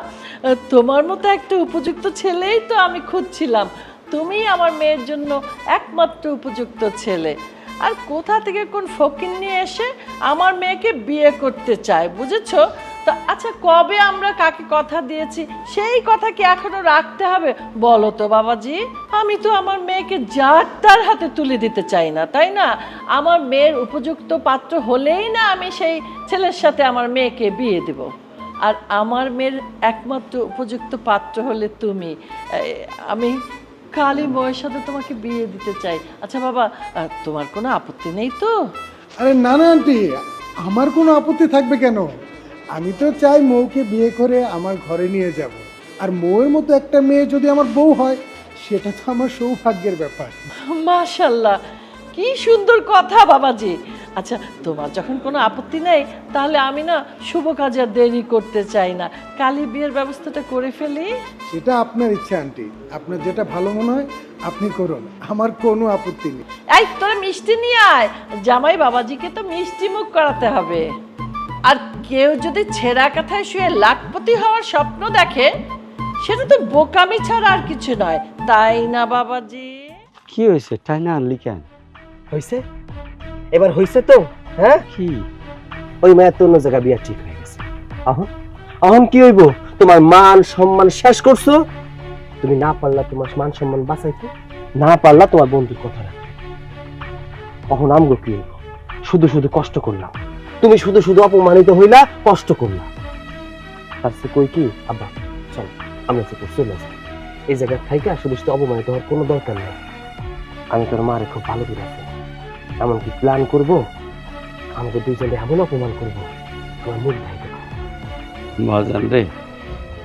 তোমার মতো একটা উপযুক্ত ছেলেই তো আমি খুঁজছিলাম। তুমি আমার মেয়ের জন্য একমাত্র উপযুক্ত ছেলে। আর কোথা থেকে কোন ফকির নিয়ে এসে আমার মেয়েকে বিয়ে করতে চায়, বুঝেছো? তা আচ্ছা, কবে আমরা কাকে কথা দিয়েছি সেই কথা কি এখনো রাখতে হবে বলো তো বাবাজি? আমি তো আমার মেয়েকে যার তার হাতে তুলে দিতে চাই না, তাই না? আমার মেয়ের উপযুক্ত পাত্র হলেই না আমি সেই ছেলের সাথে আমার মেয়েকে বিয়ে দেব। আর আমার মেয়ের একমাত্র উপযুক্ত পাত্র হলে তুমি। আমি কালী বউয়ের সাথে তোমাকে বিয়ে দিতে চাই। আচ্ছা বাবা, তোমার কোনো আপত্তি নেই তো? আরে না না আন্টি, আমার কোনো আপত্তি থাকবে কেন? আমি তো চাই মৌকে বিয়ে করে আমার ঘরে নিয়ে যাব। আর মৌয়ের মতো একটা মেয়ে যদি আমার বউ হয়, সেটা তো আমার সৌভাগ্যের ব্যাপার। মাশাল্লাহ, কি সুন্দর কথা বাবাজি। আচ্ছা, তোমার যখন কোনো আপত্তি নেই, তাহলে আমি না শুভ কাজে আর দেরি করতে চাই না, কালী বিয়ের ব্যবস্থাটা করে ফেলি। সেটা আপনার ইচ্ছা আন্টি, আপনার যেটা ভালো মনে হয় আপনি করুন, আমার কোনো আপত্তি নেই। এই তোরা মিষ্টি নিয়ে আয়, জামাই বাবাজিকে তো মিষ্টি মুখ করাতে হবে। আর কেউ যদি ছেঁড়া কাঁথায় শুয়ে লাখপতি হওয়ার স্বপ্ন দেখে, সেটা তো বোকামি ছাড়া আর কিছু নয়, তাই না বাবাজি? কি হয়েছে, তাই না আনলি কেন? হয়েছে? এবার হয়েছে তো? হ্যাঁ, কি ওই মেয়ের তো অন্য জায়গায় বিয়া ঠিক হয়ে গেছে। এখন এখন কি হইব? তোমার মান সম্মান শেষ করছো, তুমি না পারলা তোমার মান সম্মান বাঁচাইতে, না পারলা তোমার বন্ধুর কথা রাখতে। এখন আমগো কি হইব? শুধু শুধু কষ্ট করলাম, তুমি শুধু শুধু অপমানিত হইলা, কষ্ট করলা। তার সে কই কি আব্বা, চল আমরা তো চলে যাই এই জায়গায় থাইকা, শুধু শুধু অপমানিত হওয়ার কোনো দরকার নেই। আমি তোর মারে খুব ভালো করে আছি, এমনকি প্ল্যান করবো আমাকে দুইজনে এমন অপমান করবো আমার মুখ ঢাইতে। বাজান রে,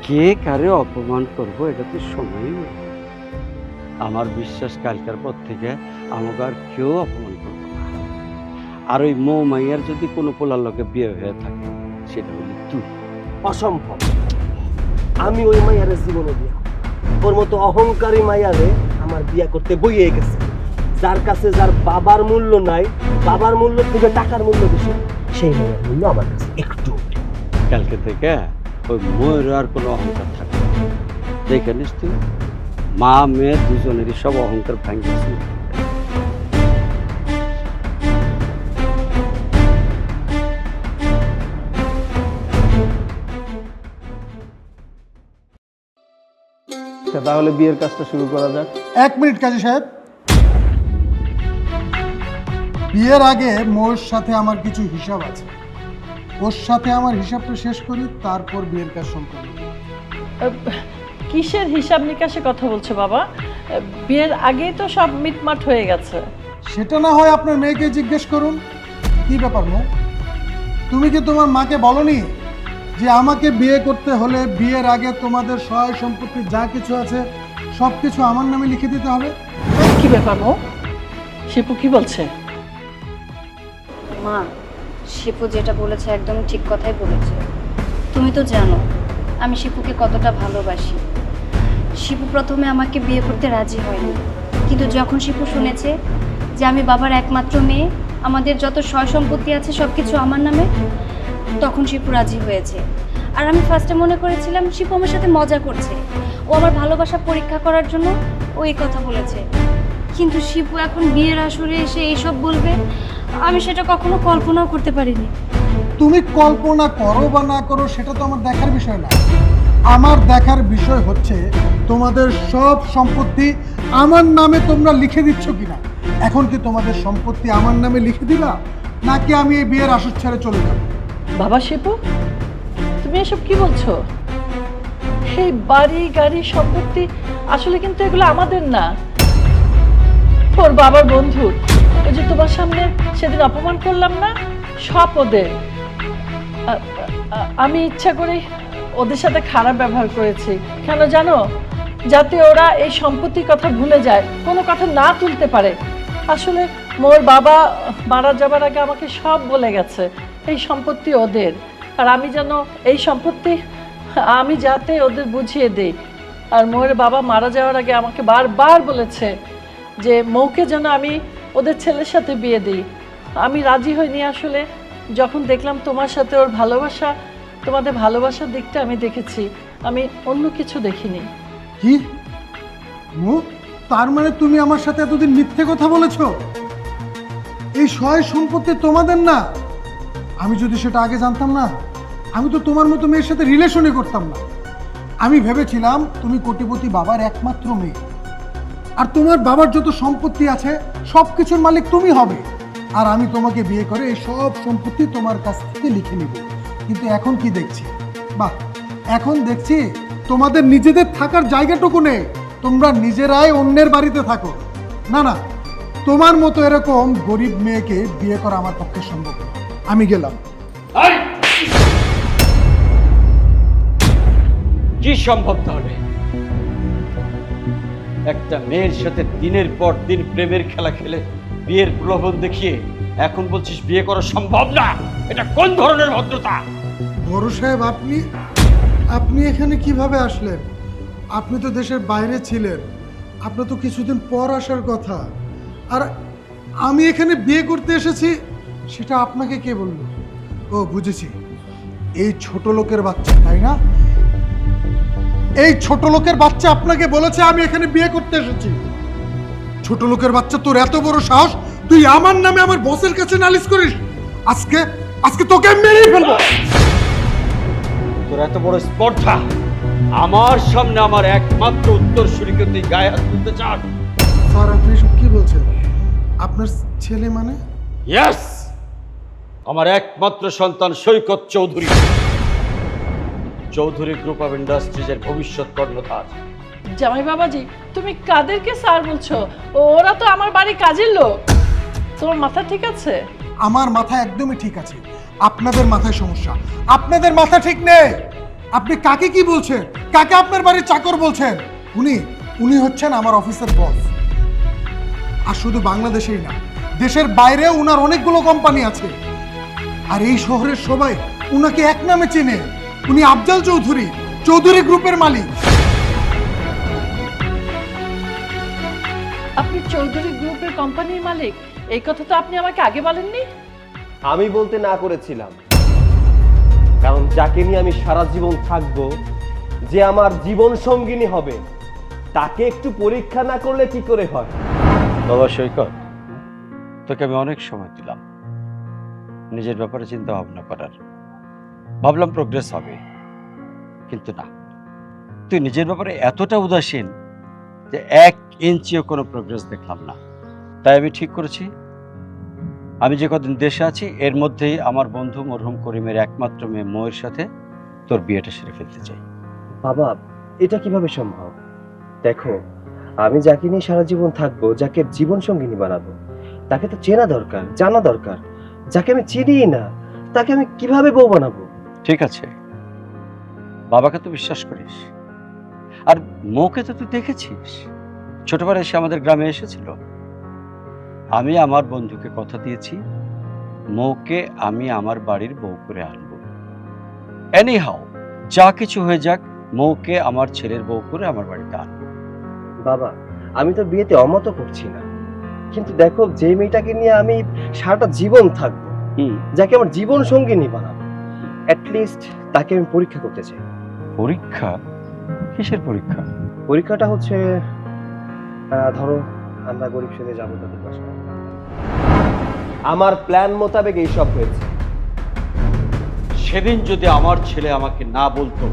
কে কারে অপমান করবো এটা তো সময়। আমার বিশ্বাস কালকার পর থেকে আমাকে আর কেউ অপমান করবো না। আর ওই মৌ মাইয়ার যদি কোনো পোলার লোকে বিয়ে হয়ে থাকে, সেটা হলি তুই। অসম্ভব, আমি ওই মাইয়ারে জীবনে বিয়া, ওর মতো অহংকারী মাইয়ারে আমার বিয়া করতে বইয়ে গেছে। যার কাছে যার বাবার মূল্য নাই, বাবার মূল্য থেকে টাকার মূল্য বেশি, সেই মাইয়ার মূল্য আমার কাছে একটু। কালকে থেকে ওই ময়ের আর কোনো অহংকার থাকবে না। দেখে নিস তুই, মা মেয়ে দুজনেরই সব অহংকার ভাঙিয়েছি। তাহলে বিয়ের কাজটা শুরু করা যাক। 1 মিনিট কাজী সাহেব, বিয়ের আগে মোর সাথে আমার কিছু হিসাব আছে, ওর সাথে আমার হিসাবটা শেষ করি, তারপর বিয়ের কাজ সম্পন্ন। কিসের হিসাব নিকাশে কথা বলছো বাবা? বিয়ের আগেই তো সব মিটমাট হয়ে গেছে। সেটা না হয় আপনার মেয়েকে জিজ্ঞেস করুন। কি ব্যাপার মো, তুমি কি তোমার মাকে বলনি যে আমাকে বিয়ে করতে হলে বিয়ের আগে তোমাদের সহায় সম্পত্তি যা কিছু আছে সব কিছু আমার নামে লিখে দিতে হবে? কি ব্যাপার মো? শিপু কি বলছে? মা, শিপু যেটা বলেছে একদম ঠিক কথাই বলেছে। তুমি তো জানো আমি শিপুকে কতটা ভালোবাসি। শিপু প্রথমে আমাকে বিয়ে করতে রাজি হয়নি, কিন্তু যখন শিপু শুনেছে যে আমি বাবার একমাত্র মেয়ে, আমাদের যত সয় সম্পত্তি আছে সব কিছু আমার নামে, তখন শিপু রাজি হয়েছে। আর আমি ফার্স্টে মনে করেছিলাম শিপু আমার সাথে মজা করছে, ও আমার ভালোবাসা পরীক্ষা করার জন্য ও এই কথা বলেছে। কিন্তু শিপু এখন বিয়ের আসরে এসে এইসব বলবে, আমি সেটা কখনো কল্পনাও করতে পারিনি। তুমি কল্পনা করো বা না করো সেটা তো আমার দেখার বিষয় না। আমার দেখার বিষয় হচ্ছে তোমাদের সব সম্পত্তি আমার নামে তোমরা লিখে দিচ্ছ কিনা। এখন কি তোমাদের সম্পত্তি আমার নামে লিখে দিবা, নাকি আমি এই বিয়ের আসর ছেড়ে চলে যাব? বাবা শিপু, তুমি এসব কি বলছো? এই বাড়ি গাড়ি সম্পত্তি আসলে কিন্তু এগুলো আমাদের না, ওর বাবার বন্ধু। ওই যে তোমার সামনে সেদিন অপমান করলাম না, সব ওদের। আমি ইচ্ছা করে ওদের সাথে খারাপ ব্যবহার করেছি। কেন জানো? যাতে ওরা এই সম্পত্তির কথা ভুলে যায়, কোনো কথা না তুলতে পারে। আসলে মোর বাবা মারা যাবার আগে আমাকে সব বলে গেছে এই সম্পত্তি ওদের, আর আমি যেন এই সম্পত্তি আমি যাতে ওদের বুঝিয়ে দিই। আর মোর বাবা মারা যাওয়ার আগে আমাকে বারবার বলেছে যে মৌকে যেন আমি ওদের ছেলের সাথে বিয়ে দিই। আমি রাজি হইনি আসলে। যখন দেখলাম তোমার সাথে ওর ভালোবাসা, তোমাদের ভালোবাসার দিকটা আমি দেখেছি, আমি অন্য কিছু দেখিনি। কি তার মানে তুমি আমার সাথে এতদিন মিথ্যে কথা বলেছো? এই সয় সম্পত্তি তোমাদের না? আমি যদি সেটা আগে জানতাম না, আমি তো তোমার মতো মেয়ের সাথে রিলেশনই করতাম না। আমি ভেবেছিলাম তুমি কোটিপতি বাবার একমাত্র মেয়ে, আর তোমার বাবার যত সম্পত্তি আছে সব কিছুর মালিক তুমি হবে, আর আমি তোমাকে বিয়ে করে এই সব সম্পত্তি তোমার কাছ থেকে লিখে নিব। কিন্তু এখন কি দেখছি, বাহ, এখন দেখছি তোমাদের নিজেদের থাকার জায়গাটুকু নেই, তোমরা নিজেরাই অন্যের বাড়িতে থাকো। না না, তোমার মতো এরকম গরিব মেয়েকে বিয়ে করা আমার পক্ষে সম্ভব না। আমি গেলাম। কি সম্ভব তাহলে? একটা মেয়ের সাথে দিনের পর দিন প্রেমের খেলা খেলে বিয়ের প্রলোভন দেখিয়ে এখন বলছিস বিয়ে করা সম্ভব না? এটা কোন ধরনের ভদ্রতা? বড় সাহেব, আপনি এখানে কিভাবে আসলেন? আপনি তো দেশের বাইরে ছিলেন, আপনার তো কিছুদিন পর আসার কথা। আর আমি এখানে বিয়ে করতে এসেছি সেটা আপনাকে কে বলল? ও বুঝেছি, এই ছোট লোকের বাচ্চা, তাই না? এই ছোট লোকের বাচ্চা আপনাকে বলেছে আমি এখানে বিয়ে করতে এসেছি। ছোট লোকের বাচ্চা, তোর এত বড় সাহস, তুই আমার নামে আমার বসের কাছে নালিশ করিস? আজকে তোকে মেরেই ফেলবো। তোর এত বড় স্পর্ধা, আমার সামনে আমার একমাত্র উত্তরসূরিকে তুই গায়ে হাত তুলতে চাস? স্যার, আপনি এসব কি বলছেন? আপনার ছেলে মানে? ইয়েস, আমার একমাত্র সন্তান সৈকত চৌধুরী, চৌধুরী গ্রুপ অফ ইন্ডাস্ট্রিজের ভবিষ্যৎ কর্ণধার। জামাই বাবাজি, তুমি কাদেরকে স্যার বলছো? ওরা তো আমার বাড়ির কাজের লোক। তোমার মাথা ঠিক আছে? আমার মাথা একদমই ঠিক আছে, আপনাদের মাথায় সমস্যা। আপনাদের মাথা ঠিক নেই। আপনি কাকে কি বলছেন? কাকে আপনার বাড়ির চাকর বলছেন? উনি হচ্ছেন আমার অফিসের বস। আর শুধু বাংলাদেশেই না, দেশের বাইরেও উনার অনেকগুলো কোম্পানি আছে। আর এই শহরের সবাই উনাকে এক নামে চেনে, উনি আফজাল চৌধুরী, চৌধুরী গ্রুপের মালিক। আপনি চৌধুরী গ্রুপের কোম্পানির মালিক? এই কথা তো আপনি আমাকে আগে বলেননি। আমি বলতে না করেছিলাম, কারণ যাকে নিয়ে আমি সারা জীবন থাকবো, যে আমার জীবন সঙ্গিনী হবে, তাকে একটু পরীক্ষা না করলে কি করে হয়? বাবা সৈকত, তোকে আমি অনেক সময় দিলাম নিজের ব্যাপারে চিন্তা ভাবনা করার। ভাবলাম প্রোগ্রেস হবে, কিন্তু না, তুই নিজের ব্যাপারে এতটা উদাসীন যে 1 ইঞ্চিও কোনো প্রোগ্রেস দেখলাম না। তাই আমি ঠিক করেছি, আমি যে কদিন দেশে আছি এর মধ্যেই আমার বন্ধু মরহুম করিমের একমাত্র মেয়ে ময়ের সাথে তোর বিয়েটা সেরে ফেলতে চাই। বাবা, এটা কিভাবে সম্ভব? দেখো, আমি যাকে নিয়ে সারা জীবন থাকবো, যাকে জীবন সঙ্গিনী বানাবো, তাকে তো চেনা দরকার, জানা দরকার। যাকে আমি চিনিই না, তাকে আমি কিভাবে বউ বানাবো? ঠিক আছে, বাবাকে তো বিশ্বাস করিস, আর মৌকে তো তুই দেখেছিস, ছোটবেলায় সে আমাদের গ্রামে এসেছিল। আমি আমার বন্ধুকে কথা দিয়েছি, মৌকে আমি আমার বাড়ির বউ করে আনব। এনি হাউ, যা কিছু হয়ে যাক, মৌকে আমার ছেলের বউ করে আমার বাড়িতে আনব। বাবা, আমি তো বিয়েতে অমত করছি না, কিন্তু দেখো যে মেয়েটাকে নিয়ে আমি সারাটা জীবন থাকবো, যাকে আমার জীবন সঙ্গিনী বানাবো, অ্যাটলিস্ট তাকে আমি পরীক্ষা করতে চাই। পরীক্ষা? কিসের পরীক্ষা? পরীক্ষাটা হচ্ছে ধরো আমরা গরিব সেজে যাবো তাদের বাসায়। আমার প্ল্যান মোতাবেক এইসব হয়েছে। সেদিন যদি আমার ছেলে আমাকে না বলতো,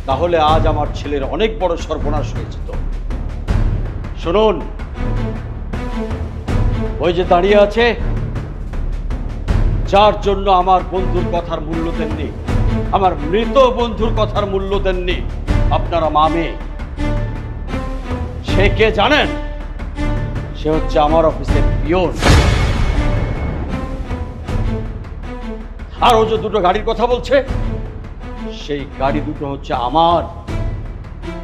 তাহলে আজ আমার ছেলের অনেক বড় সর্বনাশ হয়ে যেত। শুনুন, ওই যে দাঁড়িয়ে আছে, যার জন্য আমার বন্ধুর কথার মূল্য দেননি, আমার মৃত বন্ধুর কথার মূল্য দেননি আপনারা মামে, সে কে জানেন? সে হচ্ছে আমার অফিসের পিয়ন। আর ও যে দুটো গাড়ির কথা বলছে, সেই গাড়ি দুটো হচ্ছে আমার।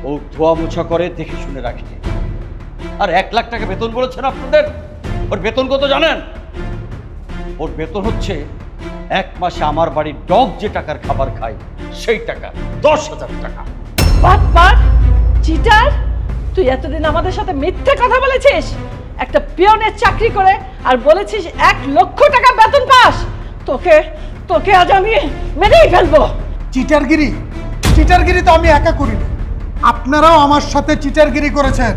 ও ধোয়া মোছা করে, দেখে শুনে রাখে। আর 1 লাখ টাকা বেতন বলেছেন আপনাদের। ওর বেতন কত জানেন? ওর বেতন হচ্ছে 1 মাসে আমার বাড়ির ডগ যে টাকার খাবার খায়, সেই টাকা 10,000 টাকা। বাটপার, চিটার, তুই এতদিন আমাদের সাথে মিথ্যে কথা বলেছিস। একটা পিয়নের চাকরি করে আর বলেছিস 1 লক্ষ টাকা বেতন পাস। তোকে তোকে আজ আমি মেরেই ফেলবো। চিটারগিরি? চিটারগিরি তো আমি একা করিনি, আপনারাও আমার সাথে চিটারগিরি করেছেন।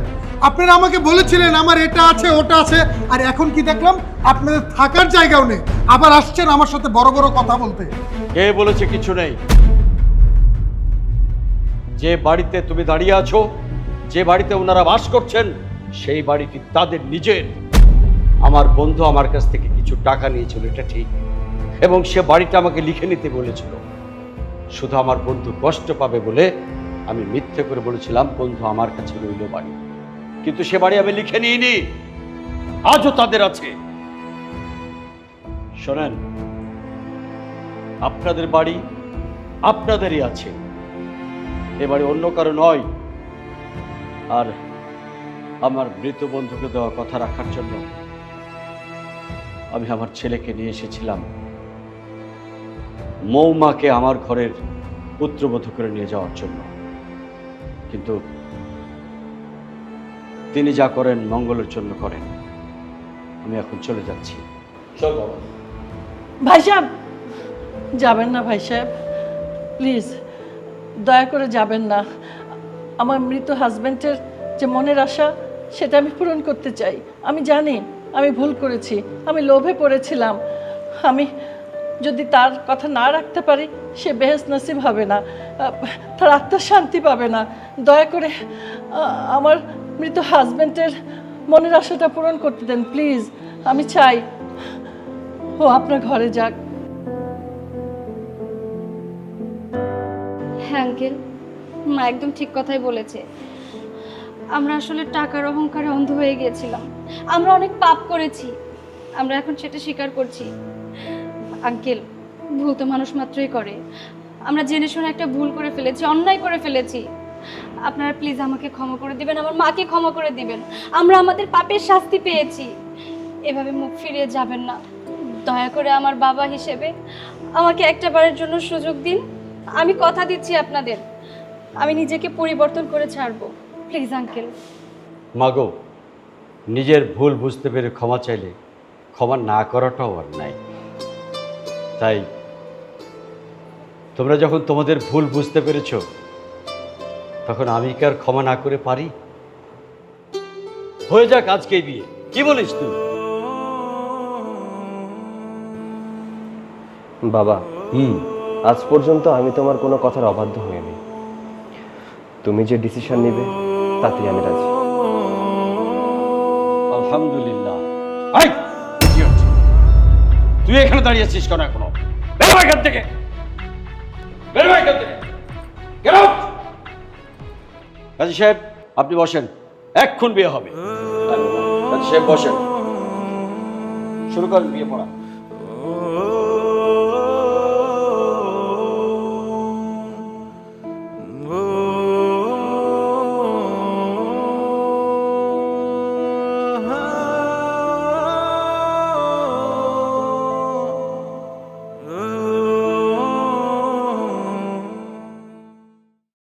আপনারা আমাকে বলেছিলেন আমার এটা আছে ওটা আছে, আর এখন কি দেখলাম আপনাদের থাকার জায়গাও নেই, আবার আসছেন আমার সাথে বড় বড় কথা বলতে। কে বলেছে কিছু নেই? যে বাড়িতে তুমি দাঁড়িয়ে আছো, যে বাড়িতে ওনারা বাস করছেন, সেই বাড়িটি তাদের নিজের। আমার বন্ধু আমার কাছ থেকে কিছু টাকা নিয়েছিল, এটা ঠিক, এবং সে বাড়িটা আমাকে লিখে নিতে বলেছিল। শুধু আমার বন্ধু কষ্ট পাবে বলে আমি মিথ্যে করে বলেছিলাম বন্ধু আমার কাছে রইল বাড়ি, কিন্তু সে বাড়ি আমি লিখে নিইনি, আজও তাদের আছে। শোনেন, আপনাদের বাড়ি আপনাদেরই আছে, এ বাড়ি অন্য কারো নয়। আর আমার মৃত বন্ধুকে দেওয়া কথা রাখার জন্য আমি আমার ছেলেকে নিয়ে এসেছিলাম মৌমাকে আমার ঘরের পুত্রবধূ করে নিয়ে যাওয়ার জন্য, কিন্তু তিনি যা করেন মঙ্গলের জন্য করেন। আমি এখন চলে যাচ্ছি। চল বাবা। ভাই সাহেব, যাবেন না ভাই সাহেব, প্লিজ দয়া করে যাবেন না। আমার মৃত হাজব্যান্ডের যে মনের আশা, সেটা আমি পূরণ করতে চাই। আমি জানি আমি ভুল করেছি, আমি লোভে পড়েছিলাম। আমি যদি তার কথা না রাখতে পারি, সে বেহেশত নসিব হবে না, তার আত্মার শান্তি পাবে না। দয়া করে আমার মৃত হাজব্যান্ডের মনের আশাটা পূরণ করতে দেন প্লিজ। আমি চাই ও আপনার ঘরে যাক। হ্যাঁ আঙ্কেল, মা একদম ঠিক কথাই বলেছে। আমরা আসলে টাকার অহংকারে অন্ধ হয়ে গিয়েছিলাম, আমরা অনেক পাপ করেছি, আমরা এখন সেটা স্বীকার করছি। আঙ্কেল, ভুল তো মানুষ মাত্রই করে, আমরা জেনে শুনে একটা ভুল করে ফেলেছি, অন্যায় করে ফেলেছি। আপনারা প্লিজ আমাকে ক্ষমা করে দিবেন, আমার মাকে ক্ষমা করে দিবেন। আমরা আমাদের পাপের শাস্তি পেয়েছি, এভাবে মুখ ফিরিয়ে যাবেন না। দয়া করে আমার বাবা হিসেবে আমাকে একটা বারের জন্য সুযোগ দিন। আমি কথা দিচ্ছি আপনাদের, আমি নিজেকে পরিবর্তন করে ছাড়বো। Please uncle. মাগো, নিজের ভুল বুঝতে পেরে ক্ষমা চাইলে ক্ষমা না করাটাও আর নাই। তাই তোমরা যখন তোমাদের ভুল বুঝতে পেরেছ, তখন আমি কি আর ক্ষমা না করে পারি? হয়ে যাক আজকে বিয়ে, কি বলিস তুই? বাবা, আজ পর্যন্ত আমি তোমার কোনো কথার অবাধ্য হইনি। তুমি যে ডিসিশন নিবে তাতেই আমি রাজি। আলহামদুলিল্লাহ। তুই এখানে দাঁড়িয়ে আছিস কেন? এখনো বের হ এখান থেকে, বের হ এখান থেকে। Get out. কাজী সাহেব, আপনি বসেন, এক্ষুন বিয়ে হবে। কাজী সাহেব বসেন, শুরু করেন বিয়ে পড়া।